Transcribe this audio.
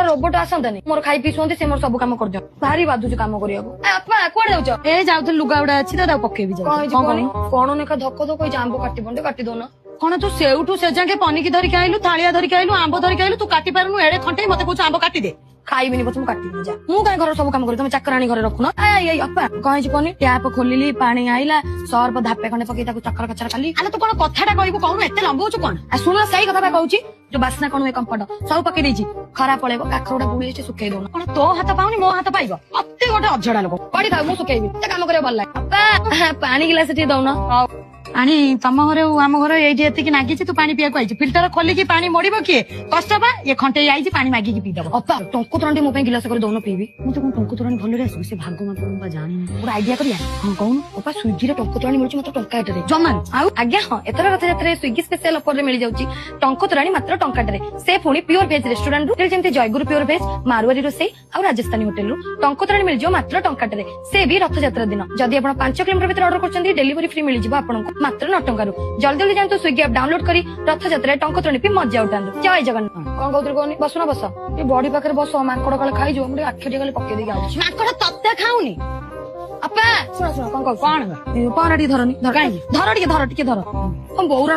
robot आसंतानी मोर खाई P शुंती से मोर सब काम कर दियो भारी बाधुची काम करियाको आपा कुआडे जाउछ ए जाउथ लुगा उडा अछि त पकेबी जाउ कौन नेखा धक्क धक्क होई आंब काटी बंडे काटी दो ना कौन तू सेउठू से जाके पनिकी धरिक आइलु थालिया धरिक आइलु आंब धरिक आइलु तू काटी पारुनु एड़े खंटे मते कहू आंब काटी दे खाइबिनी पछ मु काटी जा मु काई घर सब काम करी तुम चाकरानी घरे रखुन आई अपा कहि छी कोनी टैप खोलिली पानी आइला सर्फ धापे खंडे पकई ताको चक्कर कचरा खाली आले तू कोन कथाटा कहबो कहनु एते लंबौछु कोन आ सुन सही कथा बा कहूची जो बासना कोन कंपड सब पकई देछि खरा पळेबो काखरोडा बुळेछि सुकै दोन कोन तो हाथ पाउनी मो हाथ पाइबो अत्ते गोटे अझडा लोक पड़ी था मु सुकैबी ते काम करे भल लाग अपा पानी गिलास टी दउना पानी तम घरे आम घर ये एतिकी नागिछि तू पानी पिया आइछि फिल्टर खोलिकी पानी मोड़िबो किए कष्ट बा ये खंटे आइछि पानी मागिकी पी दबो अपा टंको तोरंडी मो पे गिलास करे दउना पीबी मु तो टंको तोरणी भल रे आसु से भाग मात्र बा जानि पूरा आइडिया करिया हां कहून अपा स्विगी रे टंको तोरणी मिलुछि मात्र टंका एटरे जमान आउ आज्ञा हां एतर रथ यात्रा स्विगी स्पेशल ऑफर रे मिल जाउछि टंको तोरणी मात्र टंका एटरे से पुणी प्योर वेज रेस्टोरेंट रू जेंति जयगुरु प्योर वेज मारवाड़ी रोसई आ राजस्थानी होटल रू टंको तोरणी मिल जो मात्र टंका एटरे से भी रथ यात्रा दिन जदि आपण 5 किलोमीटर भीतर ऑर्डर करछन्ती डिलीवरी फ्री मिल जिवो आपनको मात्र 9 टंका रू जल्दी जल्दी जानतो स्विगी ऐप डाउनलोड करी रथ यात्रा टंको तोरणी पी मजा उठांदो जय जगन्नाथ कोन कहउतिर कोनी बसना बस ए बॉडी पाकर बस माकड़ काले खाइ जो हमरे आखि टिकले पके देगी आउछ माकड़ तत्ते खाउनी अपा सुन सुन कोन कहउ कोन पाराटी धरनी धर काई धर टिके धर हम बौरा